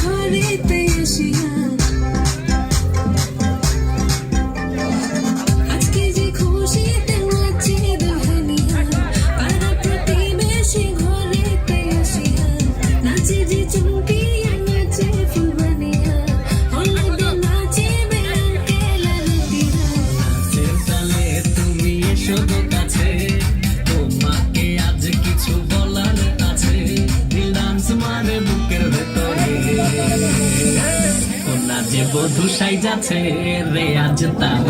ঘরেতে আসিয়া আজকে যে খুশিতে নাচে দুহানিয়া পাড়া প্রতিবেশী ঘরেতে আসিয়া নাচে যে চুমকিয়া নাচে ফুলবানিয়া হলুদ নাচে আঙ্কেল আন্টিরা নাচের তালে তুমি এসো গো কাছে, তোমাকে আজ কিছু বলার আছে। দিল ডান্স মারে বুকের ভেতরে, ও নাচে বধূ সাইজাছে রে আজ তার